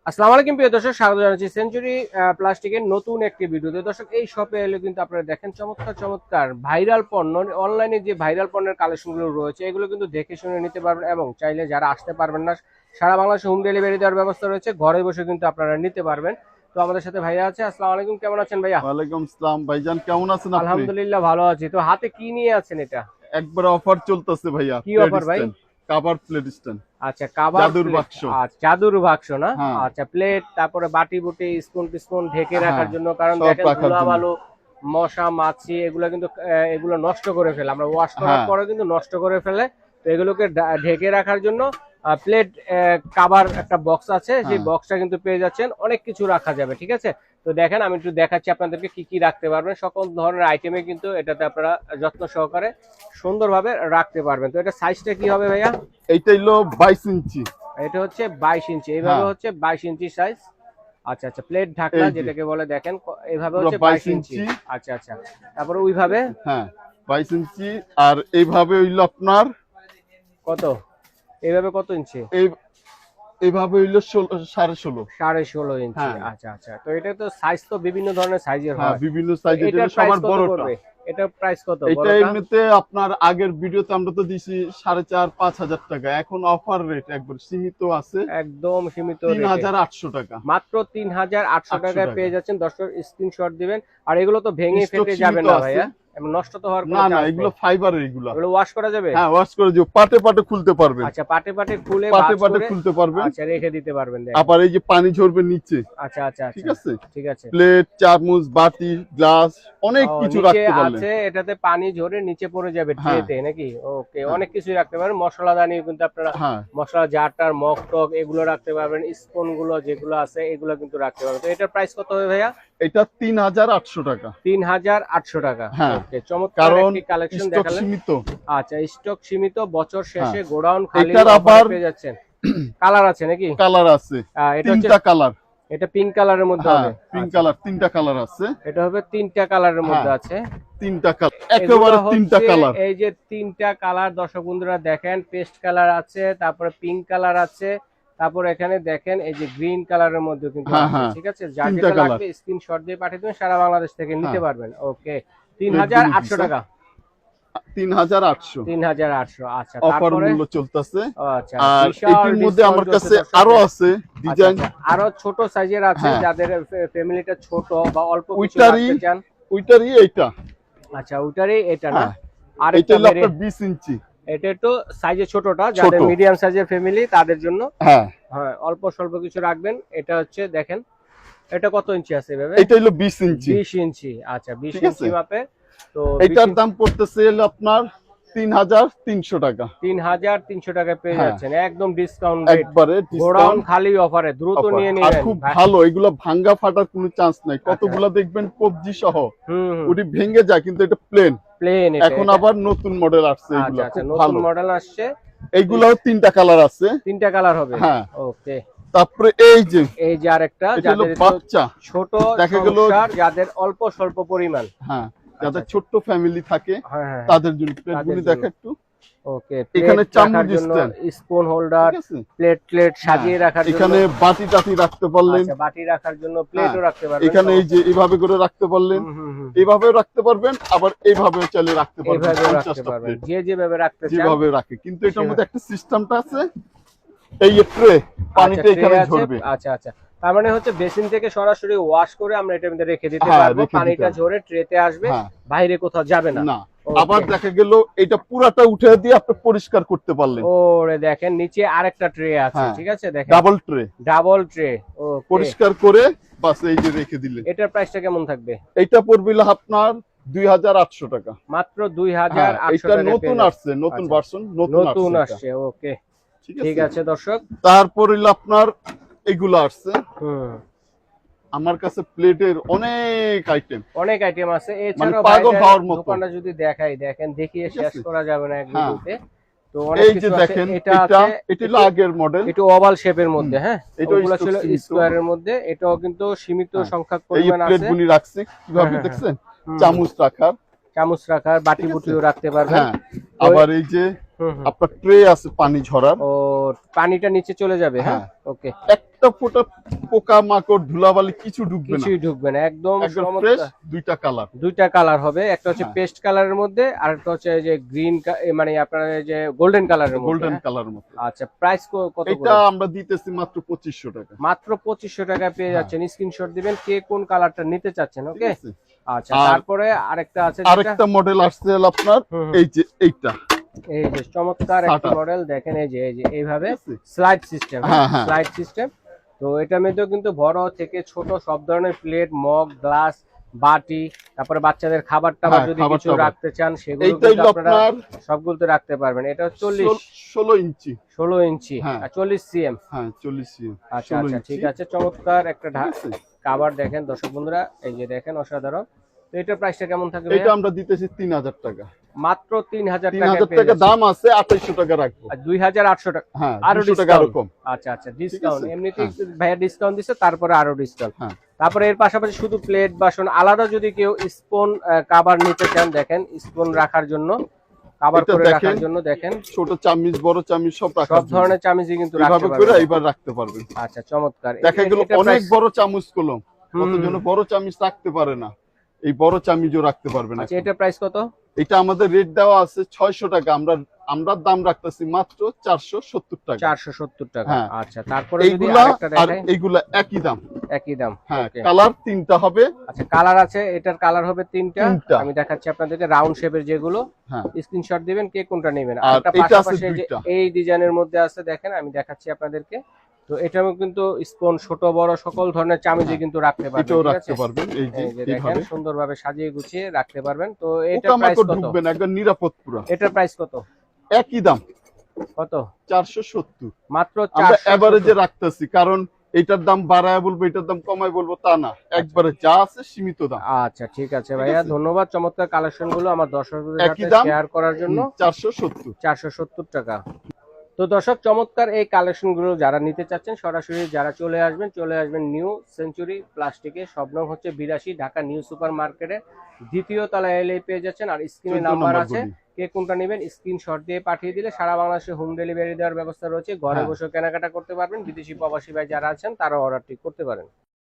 আসসালামু আলাইকুম প্রিয় দর্শক, স্বাগত জানাচ্ছি সেঞ্চুরি প্লাস্টিকের নতুন একটি ভিডিওতে। দর্শক, এই শপে এলে কিন্তু আপনারা দেখেন চমৎকার চমৎকার ভাইরাল পণ্য, অনলাইনে যে ভাইরাল পণ্যের কালেকশনগুলো রয়েছে এগুলো কিন্তু দেখে শুনে নিতে পারবেন, এবং চাইলে যারা আসতে পারবেন না সারা বাংলাদেশে হোম ডেলিভারি দেওয়ার ব্যবস্থা রয়েছে, ঘরে বসে কিন্তু আপনারা নিতে পারবেন। তো আমাদের সাথে ভাইয়া আছে। আসসালামু আলাইকুম, কেমন আছেন ভাইয়া? ওয়ালাইকুম আসসালাম ভাইজান, কেমন আছেন আপনি? আলহামদুলিল্লাহ ভালো আছি। তো হাতে কি নিয়ে আছেন এটা? একবার অফার চলতেছে ভাইয়া। কি অফার ভাই? Cover plate stand. আচ্ছা, কভার জাদুর বাক্স। আচ্ছা, জাদুর বাক্স না? হ্যাঁ। আচ্ছা, প্লেট, তারপরে বাটি বুটি, স্পুন ঢেকে রাখার হ্যাঁ, জন্য, কারণ সব দেখেন রাখার ধুলা জন্য। বালু, মশা মাছি এগুলো কিন্তু এগুলো নষ্ট করে ফেলে, আমরা ওয়াশ করার হ্যাঁ। পরে কিন্তু নষ্ট করে ফেলে। তো এগুলোকে ঢেকে রাখার জন্য প্লেট কভার একটা বক্স আছে, সেই হ্যাঁ। বক্সটা কিন্তু পেয়ে যাচ্ছেন, অনেক কিছু রাখা যাবে। ঠিক আছে, তো দেখেন আমি একটু দেখাচ্ছি আপনাদেরকে কি কি রাখতে পারবেন। সকল ধরনের আইটেমে কিন্তু এটাতে আপনারা যত্ন সহকারে সুন্দরভাবে রাখতে পারবেন। তো এটা সাইজটা কি হবে ভাইয়া? এইটা হলো 22 ইঞ্চি। এটা হচ্ছে 22 ইঞ্চি, এইভাবে হ্যাঁ। হচ্ছে 22 ইঞ্চি সাইজ। আচ্ছা আচ্ছা, প্লেট ঢাকনা এই যে। যেটাকে বলে, দেখেন এইভাবে পুরো হচ্ছে 22 22 ইঞ্চি। ইঞ্চি। আচ্ছা আচ্ছা, তারপরে ওইভাবে হ্যাঁ, 22 ইঞ্চি। আর এইভাবে হইলো আপনার কত? এইভাবে কত ইঞ্চি? এইভাবে হইলো 16.5 16.5 ইঞ্চি। হ্যাঁ। আচ্ছা আচ্ছা, তো এটা তো সাইজ তো বিভিন্ন ধরনের সাইজের হ্যাঁ, হয়। বিভিন্ন সাইজের। এটার এটা প্রাইস সবার কত বড়টা। পড়বে? এটার প্রাইস কত? এটা বড়টা? এমনিতে আপনার আগের ভিডিওতে আমরা তো দিছি 4.5-5 হাজার টাকা। এখন অফার রেট একবার সীমিত আছে, একদম সীমিত রেটে 3,800 টাকা। মাত্র 3,800 টাকায় টাকা। পেয়ে যাচ্ছেন। দর্শক স্ক্রিনশট দিবেন। আর এগুলো তো ভেঙে স্টক ফেটে যাবে সীমিত না আছে। ভাইয়া, এবং নষ্ট তো হওয়ার কোনো না না, চান্স এগুলো নেই। ফাইবারের। এগুলো এগুলো ওয়াশ করা যাবে? হ্যাঁ, ওয়াশ করে দিও, পাটে পাটে খুলতে পারবেন। আচ্ছা, পাটে পাটে খুলে পাটে ভাঁজ পাটে করে খুলতে পারবেন। আচ্ছা রেখে দিতে পারবেন। দেখেন, আবার এই যে পানি ঝরবে নিচে। আচ্ছা আচ্ছা ঠিক আচ্ছা, আছে। ঠিক আছে। প্লেট, চামচ, বাটি, গ্লাস অনেক ও, কিছু নিচে রাখতে পারলেন। আছে, এটাতে পানি ঝরে নিচে পড়ে যাবে হ্যাঁ। ট্রেতে নাকি? ওকে, হ্যাঁ। অনেক কিছুই রাখতে পারেন। মশলাদানি কিন্তু আপনারা হ্যাঁ, মশলা জারটার মগ টক এগুলো রাখতে পারবেন, স্পুন গুলো যেগুলো আছে এগুলো কিন্তু রাখতে পারবেন। তো এটার প্রাইস কত হবে ভাইয়া? এটা 3,800 টাকা। 3,800 টাকা। হ্যাঁ, ওকে, চমৎকার কারণ একটি কালেকশন স্টক দেখালেন। সীমিত। আচ্ছা, স্টক সীমিত, বছর শেষে হ্যাঁ। গোডাউন খালি এটার অফারে আবার পেয়ে যাচ্ছেন। কালার আছে নাকি? কালার আছে এটা হচ্ছে, 3টা কালার। এটা পিঙ্ক কালারের মধ্যে হ্যাঁ, হবে। পিঙ্ক আচ্ছা, কালার, 3টা কালার আছে। এটা হবে 3টা কালারের মধ্যে হ্যাঁ। আছে। 3টা কালার, এগুলো একেবারে 3টা হচ্ছে কালার। এই যে 3টা কালার, দর্শক বন্ধুরা দেখেন, পেস্ট কালার আছে, তারপরে পিঙ্ক কালার আছে, তারপর এখানে দেখেন এই যে গ্রিন কালারের মধ্যে কিন্তু হ্যাঁ, আছে। হ্যাঁ, ঠিক আছে, যার 3টা যেটা কালার। লাগবে স্ক্রিনশট দিয়ে পাঠিয়ে দেবেন, সারা বাংলাদেশ থেকে নিতে হ্যাঁ। পারবেন। ওকে, 3,800 টাকা। 3,800 3,800। আচ্ছা, অফার তারপরে মূল্য চলতেছে। আচ্ছা, আর বিশাল এটির মধ্যে ডিসকাউন্ট আমার চলছে কাছে দর্শক। আরো আছে আচ্ছা, ডিজাইন। আচ্ছা, আরো ছোট সাইজের আছে, হ্যাঁ। যাদের ফ্যামিলিটা ছোট বা অল্প কিছু ওইটারই রাখতে চান। ওইটারই এইটা। আচ্ছা, ওইটারই এটা না? হ্যাঁ, আর এটা একটা হলো আপনার 20 ইঞ্চি। এটা একটু সাইজে ছোটটা, যাদের ছোট। মিডিয়াম সাইজের ফ্যামিলি তাদের জন্য। হ্যাঁ, হ্যাঁ, অল্প স্বল্প কিছু রাখবেন। এটা হচ্ছে দেখেন, এটা কত ইঞ্চি আছে এভাবে? এটা হলো 20 ইঞ্চি। 20 ইঞ্চি। আচ্ছা, 20 ঠিক আছে। ইঞ্চি মাপে। তো এটার দাম পড়তেছে হলো আপনার 3,300 টাকা। 3,300 টাকায় পেয়ে হ্যাঁ। যাচ্ছেন, একদম ডিসকাউন্ট রেট, একবারে গোডাউন ডিসকাউন্ট খালি অফারে, দ্রুত অফার। নিয়ে আর নিবেন খুব ভাই। ভালো, এগুলো ভাঙ্গা ফাটার কোনো চান্স নাই। কতগুলা দেখবেন কবজি সহ হুম, ওটি ভেঙে যায়, কিন্তু এটা প্লেন। প্লেন। এখন আবার নতুন মডেল আসছে, আচ্ছা এগুলো আচ্ছা, খুব নতুন ভালো। মডেল আসছে। এইগুলাও 3টা কালার আছে। 3টা কালার হবে। হ্যাঁ। ওকে, তারপরে এই যে এই যে আরেকটা, এটা হলো যাদের একটু বাচ্চা। ছোট দেখা গেল। সংসার, যাদের অল্প স্বল্প পরিমাণ। হ্যাঁ, যাদের আচ্ছা, ছোট্ট ফ্যামিলি থাকে হ্যাঁ হ্যাঁ, তাদের জন্য তাদের প্লেটগুলি জন্য। দেখা একটু। ওকে, এখানে প্লেট চামচ রাখার জন্য, stand। স্পুন হোল্ডার, ঠিক আছে। প্লেট সাজিয়ে রাখার জন্য, এখানে বাটি টাটি রাখতে পারলেন। আচ্ছা, বাটি রাখার জন্য প্লেটও রাখতে পারবেন। এখানে এই যে এইভাবে করে রাখতে পারলেন, হুম, হুম, হুম, এইভাবেও রাখতে পারবেন, আবার এইভাবেও চাইলে রাখতে পারবেন। এইভাবেও রাখতে 50টা পারবেন, প্লেট যে যেভাবে রাখতে চান। যেভাবে রাখে, কিন্তু এটার সেভাবে। মধ্যে একটা সিস্টেমটা আছে, এই যে ট্রে, পানিটা আচ্ছা, এখানে tray আছে। ঝরবে। আচ্ছা আচ্ছা, তার মানে হচ্ছে বেসিন থেকে সরাসরি ওয়াশ করে আমরা এটার মধ্যে রেখে দিতে হ্যাঁ, পারবো, রেখে দিতে পানিটা পারবো। ঝরে ট্রেতে আসবে, হ্যাঁ। বাইরে কোথাও যাবে না। না, Okay. আবার দেখা গেল এটা পুরাটা উঠে দিয়ে আপনি পরিষ্কার করতে পারলেন। ওরে দেখেন, নিচে আরেকটা ট্রে আছে। হ্যাঁ। ঠিক আছে, দেখেন ডাবল ট্রে ডাবল ট্রে। ওকে, পরিষ্কার করে বাস এই যে রেখে দিলেন। এটার প্রাইসটা কেমন থাকবে? এটা পড়বে হলো আপনার 2,800 টাকা। মাত্র হ্যাঁ, 2,800 এটা টাকা। নতুন আসছে, নতুন আচ্ছা, ভার্সন, নতুন এটা। আসছে। ওকে, ঠিক ঠিক আছে। আছে দর্শক। তারপর হলো আপনার এগুলো আসছে। হুম, আমার কাছে প্লেটের অনেক আইটেম। অনেক আইটেম আছে। এছাড়াও পাগল ভাইদের হওয়ার মতো। দোকানটা যদি দেখাই, দেখেন দেখিয়ে ঠিক শেষ আছে। করা যাবে না এক হ্যাঁ। ভিডিওতে। তো অনেক এই যে কিছু আছে। দেখেন, এটা এটা আছে, এটা হলো আগের মডেল। একটু ওভাল শেপের মধ্যে। হ্যাঁ, এটাও ওগুলো stock ছিল সীমিত। স্কোয়ারের মধ্যে, এটাও কিন্তু সীমিত হ্যাঁ। সংখ্যক এই পরিমাণ আছে। প্লেটগুলি রাখছে কিভাবে হ্যাঁ, দেখছেন, হুম, চামচ রাখার। চামচ রাখার, বাটি ঠিক আছে। বুটিও রাখতে পারবেন। হ্যাঁ, আবার এই যে হুম হুম, আপনার ট্রে আছে পানি ঝরার। ও পানিটা নিচে চলে যাবে। হ্যাঁ, হ্যাঁ। ওকে, একটা ফোঁটা পোকা মাকড় ধুলাবালি কিছু ঢুকবে না, কিছুই ঢুকবে না, একদম একদম চমৎকার। ফ্রেশ। দুইটা কালার, দুইটা কালার হবে, একটা হচ্ছে হ্যাঁ। পেস্ট কালারের মধ্যে আর একটা হচ্ছে এই যে গ্রিন, মানে আপনার এই যে গোল্ডেন কালারের মধ্যে। গোল্ডেন হ্যাঁ? কালার মতো। আচ্ছা, প্রাইস কত এটা করে? আমরা দিতেছি মাত্র 2500 টাকা। মাত্র 2500 টাকায় পেয়ে হ্যাঁ। যাচ্ছেন। স্ক্রিনশট দিবেন কে কোন কালারটা নিতে চাচ্ছেন। ঠিক ওকে, আছে? আচ্ছা। আর তারপরে আরেকটা আছে যেটা, আরেকটা মডেল আসছে হলো আপনার হুম, হুম। এই যে এইটা, এই যে চমৎকার একটা Starter। মডেল দেখেন, এই যে এইভাবে ঠিক আছে? স্লাইড সিস্টেম, হ্যাঁ, হ্যাঁ। Slide system. তো এটার মধ্যেও কিন্তু বড় থেকে ছোট সব ধরনের প্লেট, মগ, গ্লাস, বাটি, তারপরে বাচ্চাদের খাবার টাবার হ্যাঁ, যদি খাবার কিছু টাবার। রাখতে চান সেগুলো এইটাই কিন্তু হলো আপনারা আপনার সবগুলোতে রাখতে পারবেন। এটা 16 ইঞ্চি। 16 ইঞ্চি হ্যাঁ। আর 40 সিএম। হ্যাঁ, 40 আচ্ছা 16 আচ্ছা, ইঞ্চি। ঠিক আছে, চমৎকার একটা ঠিক আছে? খাবার দেখেন দর্শক বন্ধুরা, এই যে দেখেন অসাধারণ। তো এটার প্রাইসটা কেমন থাকবে এটা ভাইয়া? আমরা দিতেছি 3000 টাকা। মাত্র 3000 টাকা 3000 পেয়ে টাকা যাচ্ছেন। দাম আছে, 2800 টাকা রাখবো। আর 2800 টাকা হ্যাঁ, আরো 200 টাকা আরো ডিসকাউন্ট। কম। আচ্ছা আচ্ছা, ডিসকাউন্ট আছে? এমনিতে হ্যাঁ। একটু ভাইয়া ডিসকাউন্ট দিচ্ছে, তারপরে আরো ডিসকাউন্ট। হ্যাঁ। তারপরে এর পাশাপাশি শুধু প্লেট বাসন আলাদা যদি কেউ স্পুন কভার নিতে চান, দেখেন স্পুন রাখার জন্য, কভার এটা করে দেখেন, রাখার জন্য দেখেন ছোট চামিচ, বড় চামিচ সব রাখার সব জন্য। ধরনের চামিচই কিন্তু রাখতে এভাবে করে পারবেন। এইবার রাখতে পারবেন। আচ্ছা, চমৎকার। দেখা গেল এটা অনেক price- বড় চামচ কলম, হুম, কতজন বড় চামিচ রাখতে পারে না, এই বড় চামিচও রাখতে পারবেন। আচ্ছা, এটা প্রাইস কত? এটা আমাদের রেট দেওয়া আছে 600 টাকা, আমরা দাম রাখতেছি মাত্র 470 টাকা। 470 টাকা। হ্যাঁ। আচ্ছা, তারপরে যদি এইগুলা আরেকটা আর দেখাই, এইগুলা একই দাম। একই দাম। হ্যাঁ, Okay. কালার 3টা হবে। আচ্ছা, কালার আছে, এটার কালার হবে 3টা। তিনটা। আমি দেখাচ্ছি আপনাদেরকে রাউন্ড শেপের যেগুলো, হ্যাঁ, স্ক্রিনশট দিবেন কে কোনটা নেবেন। আর একটা এটা আছে পাশাপাশি এই যে 2টা। এই ডিজাইনের মধ্যে আছে, দেখেন আমি দেখাচ্ছি আপনাদেরকে। তো এটাও কিন্তু স্পুন ছোট বড় সকল ধরনের চামচই হ্যাঁ, কিন্তু রাখতে পারবেন। এটাও ঠিক রাখতে আছে? পারবেন। এই যে এই যে দেখেন এইভাবে সুন্দরভাবে সাজিয়ে গুছিয়ে রাখতে পারবেন। তো এটা পোকা প্রাইস মাকড় কত? ঢুকবে না, একদম নিরাপদ পুরো। এটার প্রাইস কত? একই দাম, কত? 470। মাত্র আমরা 470। এভারেজে রাখতেছি, কারণ এটার দাম বাড়ায় বলবো, এটার দাম কমায় বলবো তা না, একবারে যা আছে সীমিত দাম। আচ্ছা, ঠিক আছে ভাইয়া, আছে? ধন্যবাদ চমৎকার কালেকশন গুলো আমার দর্শকদের একই সাথে দাম, শেয়ার করার জন্য। 470। 470 টাকা। তো দর্শক, চমৎকার এই কালেকশন গুলো যারা নিতে চাচ্ছেন সরাসরি যারা চলে আসবেন নিউ সেঞ্চুরি প্লাস্টিকে, সব নং হচ্ছে 82, ঢাকা নিউ সুপার মার্কেটে দ্বিতীয় তলায় এলেই পেয়ে যাচ্ছেন। আর স্ক্রিনে 14 নাম্বার নম্বর আছে, গলি। কে কোনটা নেবেন স্ক্রিনশট দিয়ে পাঠিয়ে দিলে সারা বাংলাদেশে হোম ডেলিভারি দেওয়ার ব্যবস্থা রয়েছে। ঘরে হ্যাঁ। বসে কেনাকাটা করতে পারবেন। বিদেশি প্রবাসী ভাই যারা আছেন তারা অর্ডারটি করতে পারেন।